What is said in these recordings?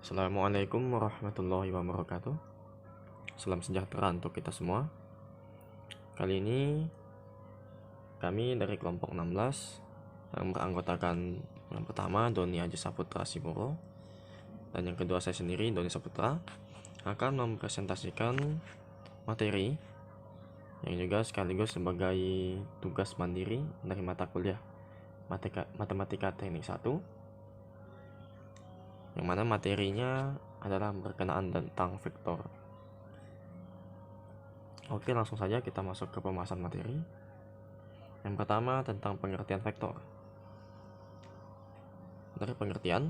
Assalamualaikum warahmatullahi wabarakatuh. Salam sejahtera untuk kita semua. Kali ini kami dari kelompok 16 yang beranggotakan yang pertama Doni Aji Saputra Simoro dan yang kedua saya sendiri Doni Saputra akan mempresentasikan materi yang juga sekaligus sebagai tugas mandiri dari mata kuliah Matematika Teknik 1, yang mana materinya adalah berkenaan tentang vektor. Oke, langsung saja kita masuk ke pembahasan materi. Yang pertama tentang pengertian vektor. Dari pengertian,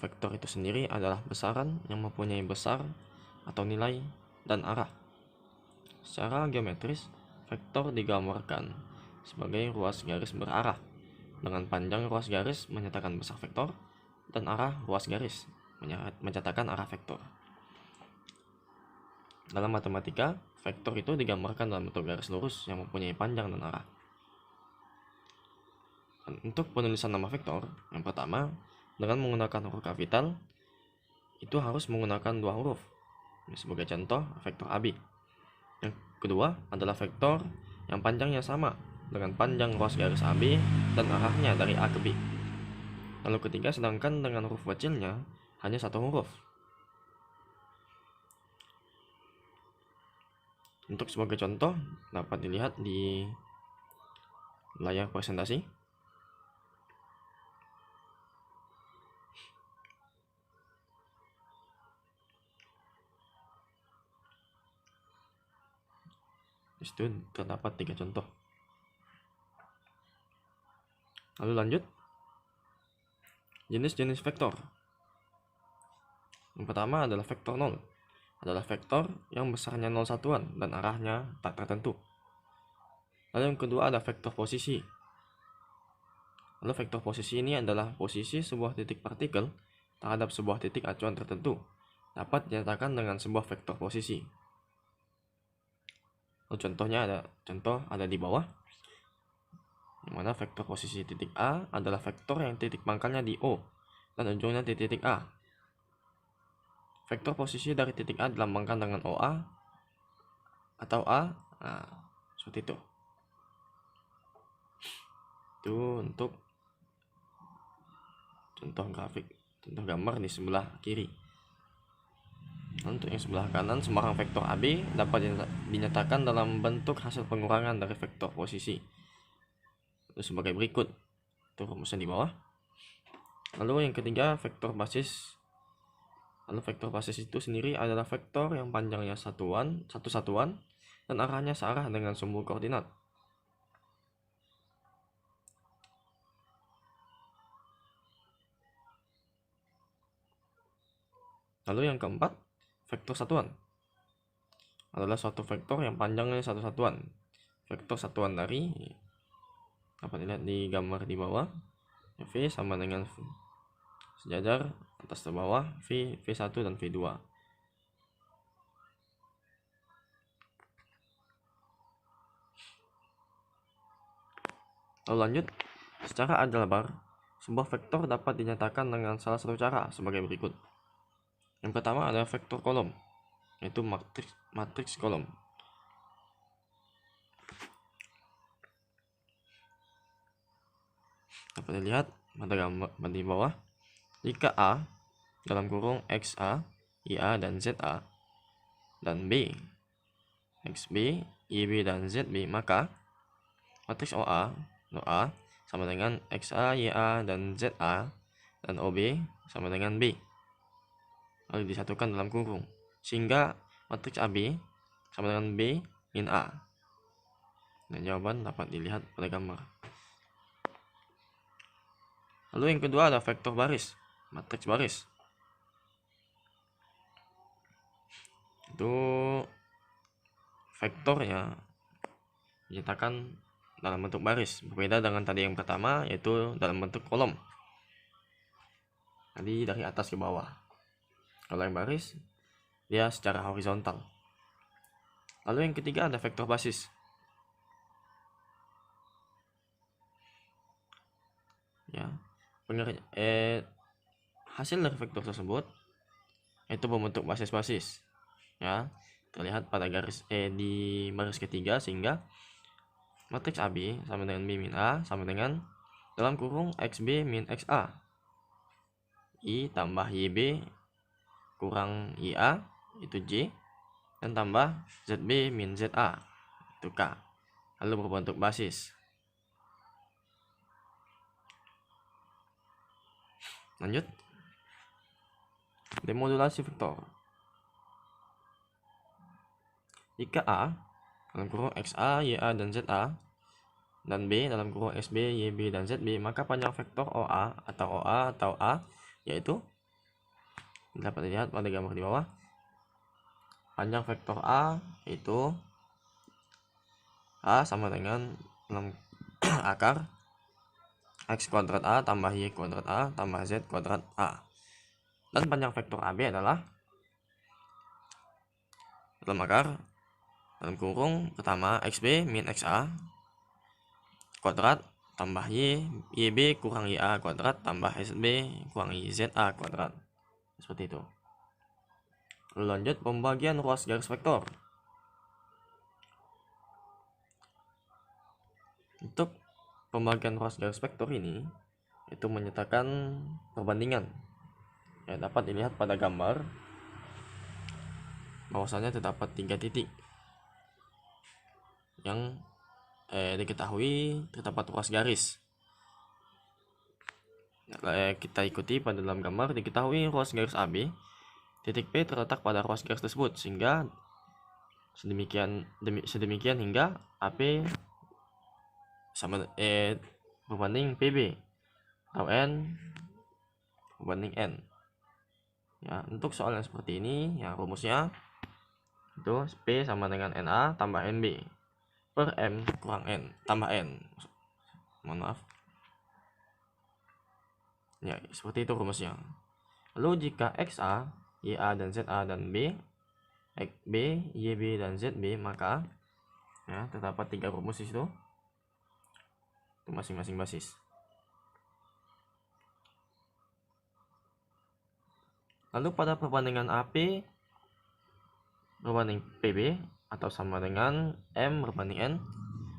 vektor itu sendiri adalah besaran yang mempunyai besar atau nilai dan arah. Secara geometris, vektor digambarkan sebagai ruas garis berarah, dengan panjang ruas garis menyatakan besar vektor dan arah ruas garis menyatakan arah vektor. Dalam matematika, vektor itu digambarkan dalam bentuk garis lurus yang mempunyai panjang dan arah. Untuk penulisan nama vektor, yang pertama, dengan menggunakan huruf kapital, itu harus menggunakan dua huruf. Sebagai contoh, vektor AB. Yang kedua adalah vektor yang panjangnya sama dengan panjang ruas garis AB dan arahnya dari A ke B. Lalu ketiga, sedangkan dengan huruf kecilnya hanya satu huruf. Untuk sebagai contoh dapat dilihat di layar presentasi. Di situ terdapat 3 contoh. Lalu lanjut, jenis-jenis vektor. Yang pertama adalah vektor 0. Adalah vektor yang besarnya 0 satuan dan arahnya tak tertentu. Lalu yang kedua ada vektor posisi. Lalu vektor posisi ini adalah posisi sebuah titik partikel terhadap sebuah titik acuan tertentu, dapat dinyatakan dengan sebuah vektor posisi. Lalu contoh ada di bawah, yang mana vektor posisi titik A adalah vektor yang titik pangkalnya di O dan ujungnya di titik A. Vektor posisi dari titik A dilambangkan dengan OA atau A, seperti itu. Itu untuk contoh gambar di sebelah kiri. Untuk yang sebelah kanan, sembarang vektor AB dapat dinyatakan dalam bentuk hasil pengurangan dari vektor posisi. Itu sebagai berikut. Itu rumusnya di bawah. Lalu yang ketiga, vektor basis. Lalu vektor basis itu sendiri adalah vektor yang panjangnya satu satuan dan arahnya searah dengan sumbu koordinat. Lalu yang keempat, vektor satuan adalah suatu vektor yang panjangnya satu satuan. Vektor satuan dari dapat dilihat di gambar di bawah. V sama dengan sejajar atas ke bawah V1 dan V2. Lalu lanjut, secara aljabar, sebuah vektor dapat dinyatakan dengan salah satu cara sebagai berikut. Yang pertama adalah vektor kolom, yaitu matriks kolom. Dapat dilihat pada gambar di bawah, jika A dalam kurung XA, IA dan ZA dan B XB, IB dan ZB, maka matriks OA sama dengan XA, YA dan ZA dan OB sama dengan B, lalu disatukan dalam kurung, sehingga matriks AB sama dengan B min A. Dan jawaban dapat dilihat pada gambar. Lalu yang kedua ada vektor baris, matriks baris. Itu vektornya dinyatakan dalam bentuk baris, berbeda dengan tadi yang pertama, yaitu dalam bentuk kolom. Tadi dari atas ke bawah. Kalau yang baris, dia secara horizontal. Lalu yang ketiga ada vektor basis. Ya, hasil dari vektor tersebut itu berbentuk basis-basis. Ya, terlihat pada di baris ketiga, sehingga matriks AB sama dengan B min A sama dengan dalam kurung XB min XA. I tambah YB kurang IA itu J, dan tambah ZB min ZA itu K. Lalu berbentuk basis. Lanjut. Demodulasi vektor. Jika A dalam kurung XA, YA, dan ZA, dan B dalam kurung XB, YB, dan ZB, maka panjang vektor OA atau A yaitu dapat dilihat pada gambar di bawah. Panjang vektor A yaitu A sama dengan 6 akar X kuadrat A tambah Y kuadrat A tambah Z kuadrat A. Dan panjang vektor AB adalah dalam akar dalam kurung pertama XB min XA kuadrat tambah YB kurang YA kuadrat tambah SB kurang YZA kuadrat. Seperti itu. Lalu lanjut pembagian ruas garis vektor. Untuk pembagian ruas garis vektor ini itu menyatakan perbandingan. Ya, dapat dilihat pada gambar bahwasanya terdapat 3 titik yang diketahui terdapat ruas garis. Kita ikuti pada dalam gambar, diketahui ruas garis AB, titik P terletak pada ruas garis tersebut, sehingga sedemikian hingga AP sama berbanding PB atau N berbanding N. Ya, untuk soal yang seperti ini, ya rumusnya itu P sama dengan NA tambah NB per M kurang N tambah N. Mohon maaf. Ya, seperti itu rumusnya. Lalu jika XA, YA, dan ZA dan B, YB, dan ZB, maka ya, terdapat 3 rumus di situ. Itu masing-masing basis. Lalu pada perbandingan AP berbanding PB atau sama dengan M berbanding N.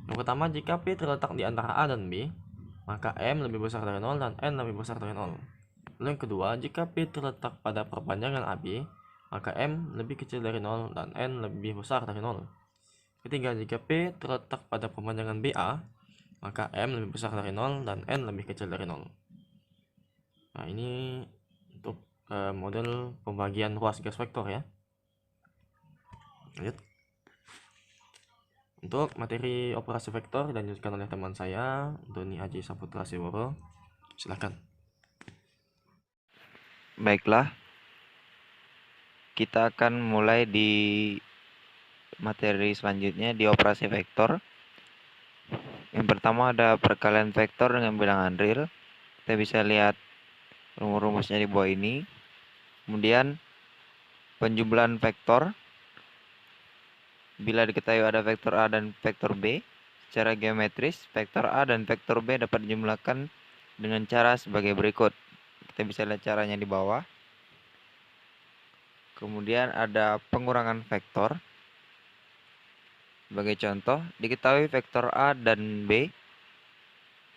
Yang pertama, jika P terletak di antara A dan B, maka M lebih besar dari 0 dan N lebih besar dari 0. Lalu yang kedua, jika P terletak pada perpanjangan AB, maka M lebih kecil dari 0 dan N lebih besar dari 0. Ketiga, jika P terletak pada perpanjangan BA, maka M lebih besar dari 0 dan N lebih kecil dari 0. Nah, ini untuk model pembagian ruas garis vektor ya. Lanjut. Untuk materi operasi vektor dilanjutkan oleh teman saya, Doni Aji Saputra Siworo. Silakan. Baiklah, kita akan mulai di materi selanjutnya di operasi vektor. Yang pertama ada perkalian vektor dengan bilangan real. Kita bisa lihat rumus-rumusnya di bawah ini. Kemudian penjumlahan vektor. Bila diketahui ada vektor A dan vektor B, secara geometris vektor A dan vektor B dapat dijumlahkan dengan cara sebagai berikut. Kita bisa lihat caranya di bawah. Kemudian ada pengurangan vektor. Sebagai contoh, diketahui vektor A dan B.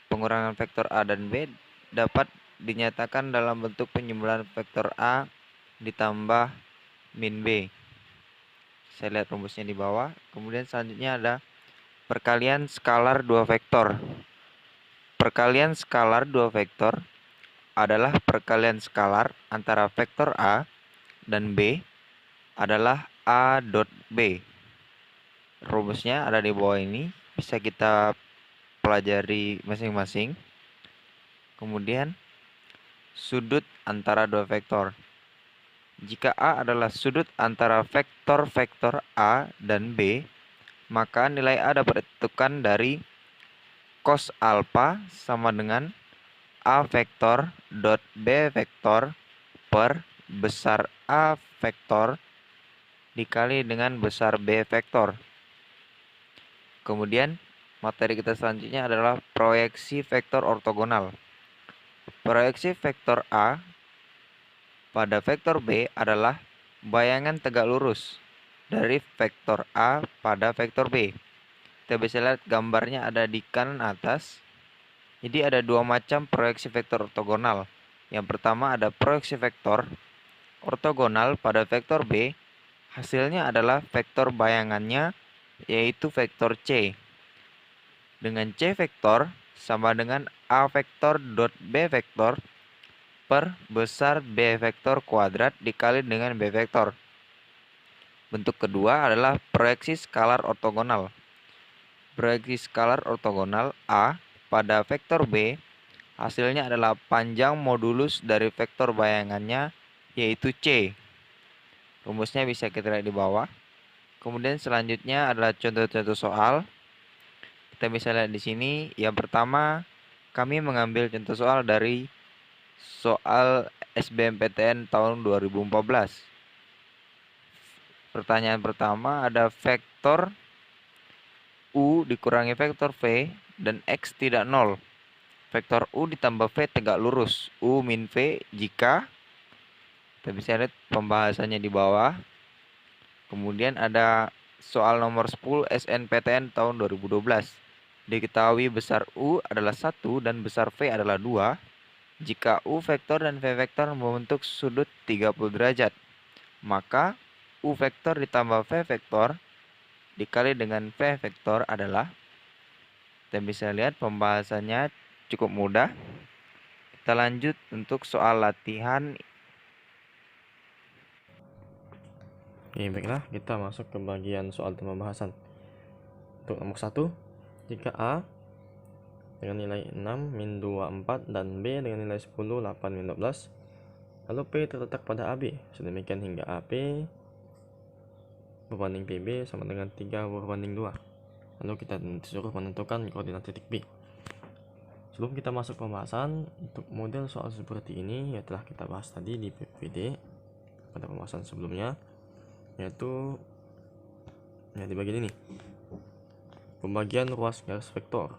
Pengurangan vektor A dan B dapat dinyatakan dalam bentuk penjumlahan vektor A ditambah min B. Saya lihat rumusnya di bawah. Kemudian selanjutnya ada perkalian skalar dua vektor. Perkalian skalar dua vektor adalah perkalian skalar antara vektor A dan B adalah A dot B. Rumusnya ada di bawah ini. Bisa kita pelajari masing-masing. Kemudian sudut antara dua vektor. Jika A adalah sudut antara vektor-vektor A dan B, maka nilai A dapat ditentukan dari cos alpha sama dengan A vektor dot B vektor per besar A vektor dikali dengan besar B vektor. Kemudian materi kita selanjutnya adalah proyeksi vektor ortogonal. Proyeksi vektor A pada vektor B adalah bayangan tegak lurus dari vektor A pada vektor B. Kita bisa lihat gambarnya ada di kanan atas. Jadi ada dua macam proyeksi vektor ortogonal. Yang pertama ada proyeksi vektor ortogonal pada vektor B. Hasilnya adalah vektor bayangannya, yaitu vektor C. Dengan C vektor sama dengan A vektor dot B vektor per besar B vektor kuadrat dikali dengan B vektor. Bentuk kedua adalah proyeksi skalar ortogonal. Proyeksi skalar ortogonal A pada vektor B, hasilnya adalah panjang modulus dari vektor bayangannya, yaitu C. Rumusnya bisa kita lihat di bawah. Kemudian selanjutnya adalah contoh-contoh soal. Kita bisa lihat di sini. Yang pertama, kami mengambil contoh soal dari soal SBMPTN tahun 2014. Pertanyaan pertama ada vektor U dikurangi vektor V dan X tidak 0. Vektor U ditambah V tegak lurus. U min V jika, kita bisa lihat pembahasannya di bawah. Kemudian ada soal nomor 10 SNPTN tahun 2012. Diketahui besar U adalah 1 dan besar V adalah 2 jika U vektor dan V vektor membentuk sudut 30 derajat. Maka U vektor ditambah V vektor dikali dengan V vektor adalah, kita bisa lihat pembahasannya cukup mudah. Kita lanjut untuk soal latihan. Oke, baiklah, kita masuk ke bagian soal pembahasan. Untuk nomor 1, jika A dengan nilai 6, min 2, 4, dan B dengan nilai 10, 8, min 12, lalu P terletak pada AB, sedemikian hingga AP berbanding PB sama dengan 3 berbanding 2. Lalu kita disuruh menentukan koordinat titik B. Sebelum kita masuk pembahasan, untuk model soal seperti ini ya telah kita bahas tadi di PPD pada pembahasan sebelumnya, yaitu ya di bagian ini, pembagian ruas garis vektor.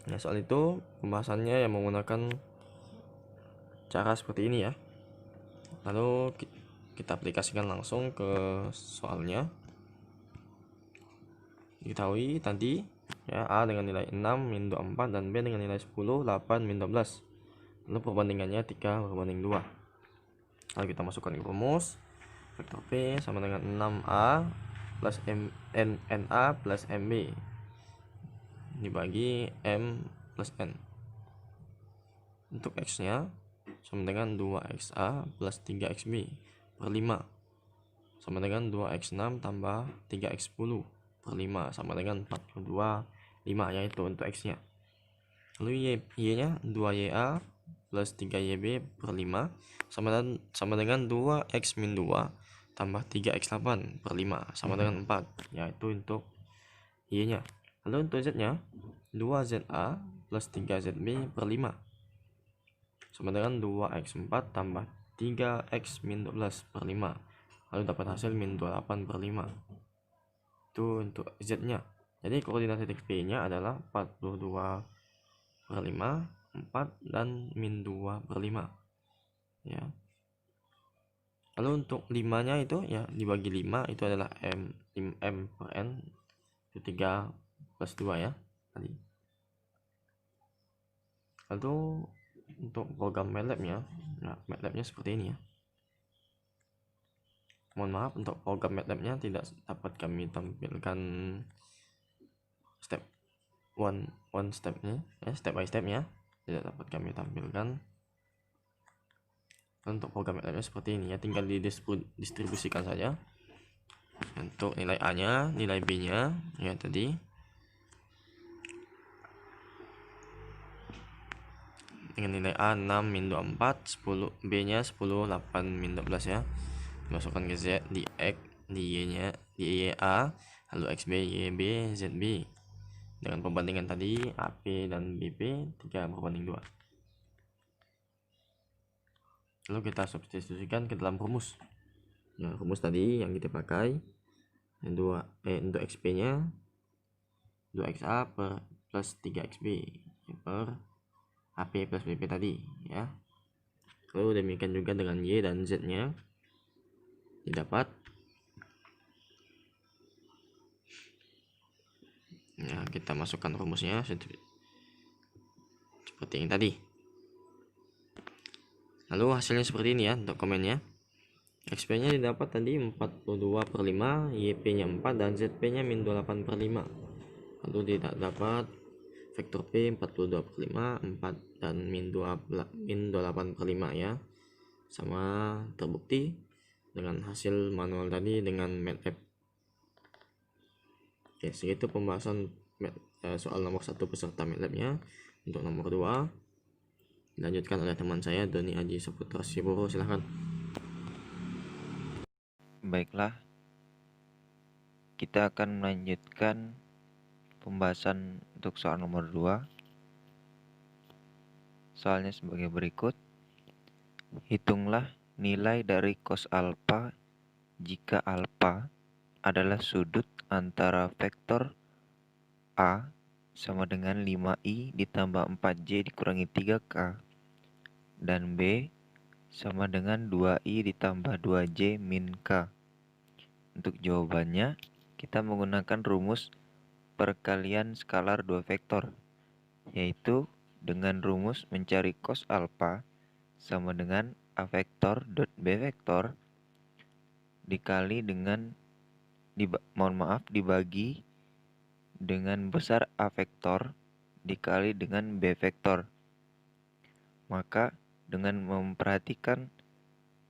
Nah, soal itu pembahasannya yang menggunakan cara seperti ini ya. Lalu kita aplikasikan langsung ke soalnya. Diketahui tadi ya, A dengan nilai 6, min 2, 4, dan B dengan nilai 10, 8, min 12. Lalu perbandingannya 3 berbanding 2. Lalu kita masukkan ke rumus. Vektor P sama dengan 6A plus NA plus MB dibagi M plus N. Untuk X nya sama dengan 2XA plus 3XB per 5 sama dengan 2X6 tambah 3X10 per 5 sama dengan 42, 5, yaitu untuk X nya. Lalu Y nya 2YA plus 3YB per 5 sama dengan 2X min 2 tambah 3X8 per 5 sama dengan 4, yaitu untuk Y nya. Lalu untuk Z nya 2ZA plus 3ZB per 5 sama dengan 2X4 tambah 3X min 12 per 5. Lalu dapat hasil min 28 per 5. Itu untuk Z nya. Jadi koordinat titik P nya adalah 42 per 5, 4, dan min 2 per 5 ya. Lalu untuk 5 nya itu ya dibagi 5, itu adalah M per N, itu 3 plus 2 ya tadi. Lalu untuk program MATLAB-nya, nah MATLAB-nya seperti ini ya. Mohon maaf, untuk program MATLAB-nya tidak dapat kami tampilkan step one step-nya ya, step by step-nya tidak dapat kami tampilkan. Untuk program MATLAB-nya seperti ini ya, tinggal didistribusikan saja. Untuk nilai A-nya, nilai B-nya ya tadi. Dengan nilai A 6, min 2, 4, 10, B-nya 10, 8, min 12 ya. Masukkan ke Z, di X, di Y-nya, di YA, lalu XB, YB, ZB. Dengan perbandingan tadi AP dan BP 3 berbanding 2. Lalu kita substitusikan ke dalam rumus. Ya, rumus tadi yang kita pakai yang untuk XP-nya 2XA plus 3XB per AP plus BP tadi ya. Lalu demikian juga dengan Y dan Z-nya didapat. Nah, kita masukkan rumusnya seperti yang tadi. Lalu hasilnya seperti ini ya untuk komennya. XP-nya didapat tadi 42/5, YP-nya 4, dan ZP-nya min 28/5. Lalu tidak dapat vektor P 42/5, 4, dan min 28/5 ya. Sama terbukti dengan hasil manual tadi dengan MATLAB. Oke, segitu pembahasan soal nomor 1 beserta MATLAB-nya. Untuk nomor 2 dilanjutkan oleh teman saya Doni Aji Saputra Siboro, silahkan. Baiklah, kita akan melanjutkan pembahasan untuk soal nomor 2. Soalnya sebagai berikut. Hitunglah nilai dari cos alfa jika alfa adalah sudut antara vektor A sama dengan 5i ditambah 4j dikurangi 3k dan B sama dengan 2i ditambah 2j min k. Untuk jawabannya, kita menggunakan rumus perkalian skalar dua vektor, yaitu dengan rumus mencari cos alfa sama dengan A vektor dot B vektor dikali dengan dibagi dengan besar A vektor dikali dengan B vektor. Maka dengan memperhatikan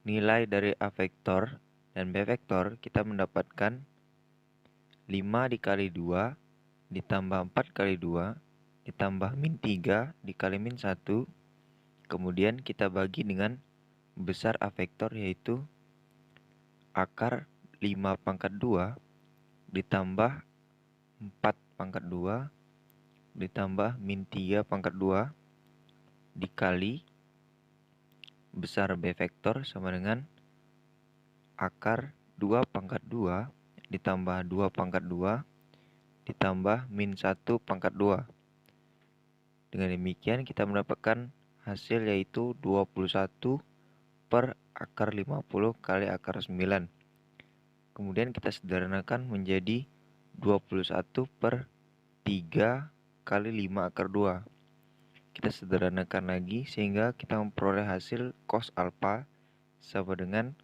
nilai dari A vektor dan B vektor, kita mendapatkan 5 dikali 2 ditambah 4 kali 2 ditambah min 3 dikali min 1. Kemudian kita bagi dengan besar A vektor, yaitu akar 5 pangkat 2 ditambah 4 pangkat 2 ditambah min 3 pangkat 2 dikali besar B vektor sama dengan akar 2 pangkat 2 ditambah 2 pangkat 2 ditambah min 1 pangkat 2. Dengan demikian kita mendapatkan hasil yaitu 21 per akar 50 kali akar 9. Kemudian kita sederhanakan menjadi 21 per 3 kali 5 akar 2. Kita sederhanakan lagi sehingga kita memperoleh hasil cos alfa sama dengan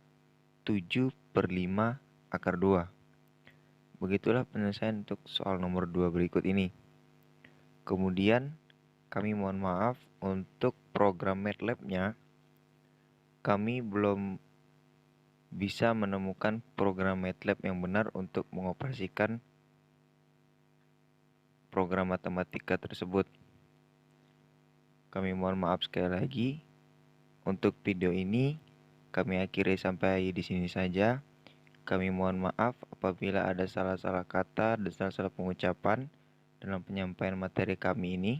7 per 5 akar 2. Begitulah penyelesaian untuk soal nomor 2 berikut ini. Kemudian kami mohon maaf untuk program MATLAB-nya. Kami belum bisa menemukan program MATLAB yang benar untuk mengoperasikan program matematika tersebut. Kami mohon maaf sekali lagi. Untuk video ini kami akhiri sampai di sini saja. Kami mohon maaf apabila ada salah-salah kata dan salah-salah pengucapan dalam penyampaian materi kami ini.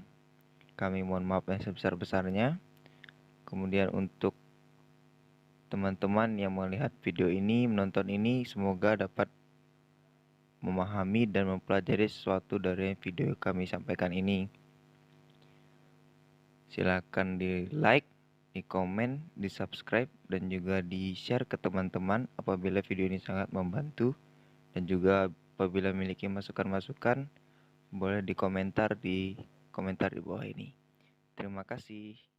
Kami mohon maaf yang sebesar-besarnya. Kemudian untuk teman-teman yang melihat video ini, menonton ini, semoga dapat memahami dan mempelajari sesuatu dari video kami sampaikan ini. Silakan di like, di komen, di subscribe, dan juga di share ke teman-teman apabila video ini sangat membantu. Dan juga apabila memiliki masukan-masukan, boleh di komentar di bawah ini. Terima kasih.